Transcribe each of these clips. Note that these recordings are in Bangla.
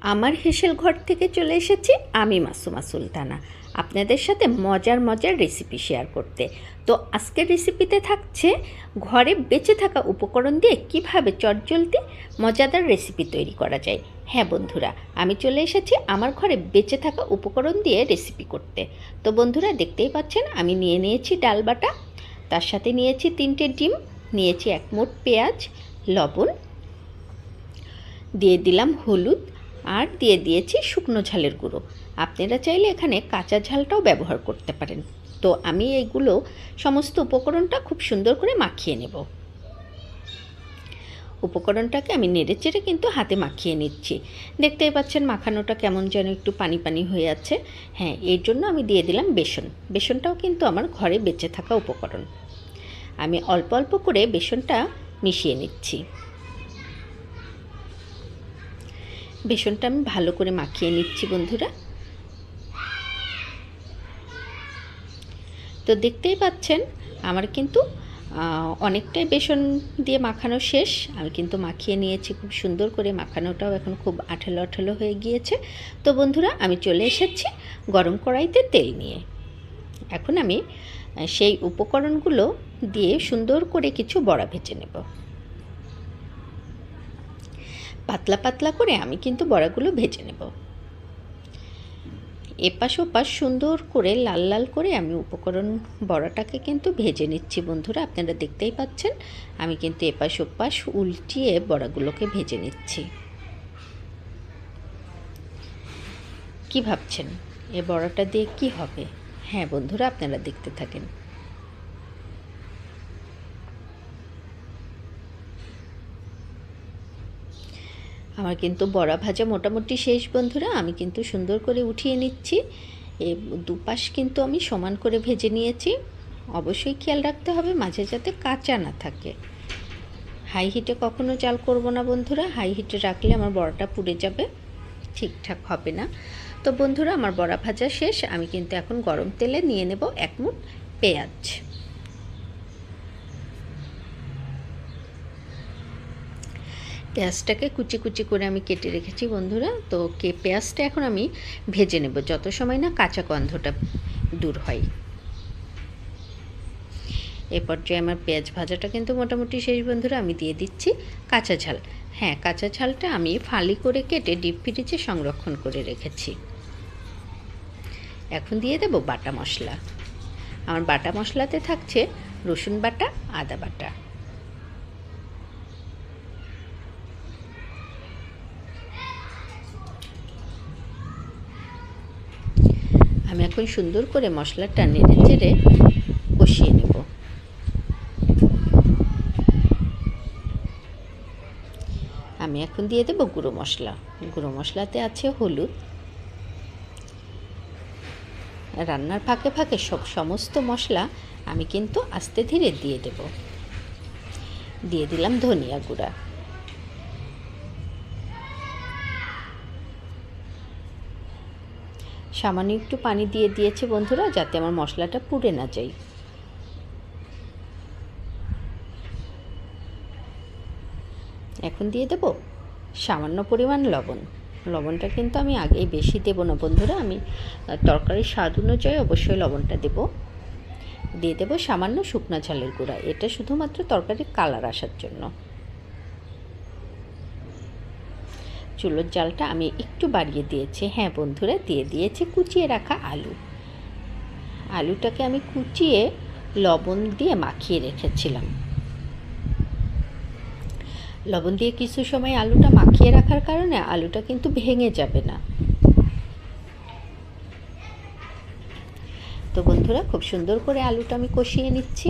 আমার হেসেল ঘর থেকে চলে এসেছি আমি মাসুমা সুলতানা আপনাদের সাথে মজার মজার রেসিপি শেয়ার করতে। তো আজকের রেসিপিতে থাকছে ঘরে বেঁচে থাকা উপকরণ দিয়ে কিভাবে চটজলদি মজাদার রেসিপি তৈরি করা যায়। হ্যাঁ বন্ধুরা, আমি চলে এসেছি আমার ঘরে বেঁচে থাকা উপকরণ দিয়ে রেসিপি করতে। তো বন্ধুরা দেখতেই পাচ্ছেন আমি নিয়েছি ডাল বাটা, তার সাথে নিয়েছি 3টে ডিম, নিয়েছি 1 মুঠ পেঁয়াজ, লবণ, দিয়ে দিলাম হলুদ, আর দিয়ে দিয়েছি শুকনো ঝালের গুঁড়ো। আপনারা চাইলে এখানে কাঁচা ঝালটাও ব্যবহার করতে পারেন। তো আমি এইগুলো সমস্ত উপকরণটা খুব সুন্দর করে মাখিয়ে নেব। উপকরণটাকে আমি নেড়েচেড়ে কিন্তু হাতে মাখিয়ে নিচ্ছি। দেখতেই পাচ্ছেন মাখানোটা কেমন যেন একটু পানি পানি হয়ে আছে। হ্যাঁ, এর জন্য আমি দিয়ে দিলাম বেসন। বেসনটাও কিন্তু আমার ঘরে বেঁচে থাকা উপকরণ। আমি অল্প অল্প করে বেসনটা মিশিয়ে নিচ্ছি। বেসনটা আমি ভালো করে মাখিয়ে নিচ্ছি বন্ধুরা। তো দেখতেই পাচ্ছেন আমার কিন্তু অনেকটাই বেসন দিয়ে মাখানো শেষ। আমি কিন্তু মাখিয়ে নিয়েছি খুব সুন্দর করে, মাখানোটাও এখন খুব আঠালো আঠালো হয়ে গিয়েছে। তো বন্ধুরা আমি চলে এসেছি গরম কড়াইতে তেল নিয়ে। এখন আমি সেই উপকরণগুলো দিয়ে সুন্দর করে কিছু বড়া ভেজে নেব। পাতলা পাতলা করে আমি কিন্তু বড়াগুলো ভেজে নেব। এপাশ ওপাশ সুন্দর করে লাল লাল করে আমি উপকরণ বড়াটাকে কিন্তু ভেজে নিচ্ছি বন্ধুরা। আপনারা দেখতেই পাচ্ছেন আমি কিন্তু এপাশ ওপাশ উল্টিয়ে বড়াগুলোকে ভেজে নিচ্ছি। কি ভাবছেন এ বড়াটা দিয়ে কি হবে? হ্যাঁ বন্ধুরা, আপনারা দেখতে থাকেন। আমার কিন্তু বড়া ভাজা মোটামুটি শেষ বন্ধুরা। আমি কিন্তু সুন্দর করে উঠিয়ে নিচ্ছি। দুপাশ কিন্তু আমি সমান করে ভেজে নিয়েছি। অবশ্যই খেয়াল রাখতে হবে মাঝে যাতে কাঁচা না থাকে। হাই হিটে কখনো জাল করব না বন্ধুরা। হাই হিটে রাখলে আমার বড়াটা পুড়ে যাবে, ঠিকঠাক হবে না। তো বন্ধুরা আমার বড়া ভাজা শেষ। আমি কিন্তু এখন গরম তেলে নিয়ে নেব 1 মুঠ পেঁয়াজ। পেঁয়াজটাকে কুচি কুচি করে আমি কেটে রেখেছি বন্ধুরা। তো পেঁয়াজটা এখন আমি ভেজে নেব যত সময় না কাঁচা গন্ধটা দূর হয়। এ পর্যায়ে আমার পেঁয়াজ ভাজাটা কিন্তু মোটামুটি শেষ বন্ধুরা। আমি দিয়ে দিচ্ছি কাঁচা ঝাল। হ্যাঁ, কাঁচা ঝালটা আমি ফালি করে কেটে ডিপ ফ্রিজে সংরক্ষণ করে রেখেছি। এখন দিয়ে দেব বাটা মশলা। আমার বাটা মশলাতে থাকছে রসুন বাটা, আদা বাটা। আমি এখন সুন্দর করে মশলাটা নেড়ে চেড়ে কষিয়ে নেব। আমি এখন দিয়ে দেব গুঁড়ো মশলা। গুঁড়ো মশলাতে আছে হলুদ। রান্নার ফাঁকে ফাঁকে সমস্ত মশলা আমি কিন্তু আস্তে ধীরে দিয়ে দেব। দিয়ে দিলাম ধনিয়া গুঁড়া। সামান্য একটু পানি দিয়ে দিয়েছি বন্ধুরা যাতে আমার মশলাটা পুড়ে না যায়। এখন দিয়ে দেব সামান্য পরিমাণ লবণ। লবণটা কিন্তু আমি আগেই বেশি দেব না বন্ধুরা। আমি তরকারির স্বাদ অনুযায়ী অবশ্যই লবণটা দেব। দিয়ে দেব সামান্য শুকনো ঝালের গুঁড়া। এটা শুধুমাত্র তরকারির কালার আসার জন্য। চুলোর জালটা আমি একটু বাড়িয়ে দিয়েছি। হ্যাঁ বন্ধুরা, দিয়ে দিয়েছি কুচিয়ে রাখা আলু। আলুটাকে আমি কুচিয়ে লবণ দিয়ে মাখিয়ে রেখেছিলাম। লবণ দিয়ে কিছু সময় আলুটা মাখিয়ে রাখার কারণে আলুটা কিন্তু ভেঙে যাবে না। তো বন্ধুরা খুব সুন্দর করে আলুটা আমি কষিয়ে নিচ্ছি।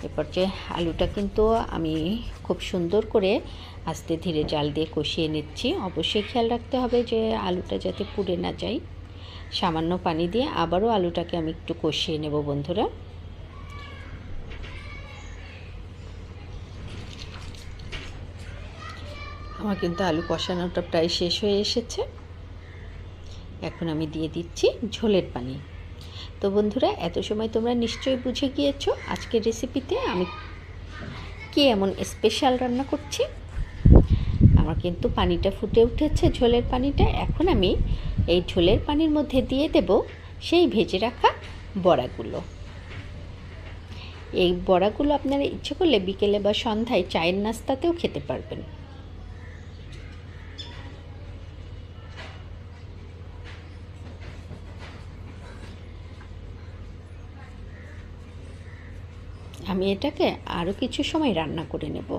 এরপর যে আলুটা কিন্তু আমি খুব সুন্দর করে আস্তে ধীরে জাল দিয়ে কষিয়ে নিচ্ছি। অবশ্যই খেয়াল রাখতে হবে যে আলুটা যাতে পুড়ে না যায়। সামান্য পানি দিয়ে আবারও আলুটাকে আমি একটু কষিয়ে নেব বন্ধুরা। আমার কিন্তু আলু কষানোটা প্রায় শেষ হয়ে এসেছে। এখন আমি দিয়ে দিচ্ছি ঝোলের পানি। তো বন্ধুরা এত সময় তোমরা নিশ্চয়ই বুঝে গিয়েছো আজকের রেসিপিতে আমি কি এমন স্পেশাল রান্না করছি। আমার কিন্তু পানিটা ফুটে উঠেছে, ঝোলের পানিটা। এখন আমি এই ঝোলের পানির মধ্যে দিয়ে দেব সেই ভেজে রাখা বড়াগুলো। এই বড়াগুলো আপনারা ইচ্ছে করলে বিকেলে বা সন্ধ্যায় চায়ের নাস্তাতেও খেতে পারবেন। আমি এটাকে আরও কিছু সময় রান্না করে নেব।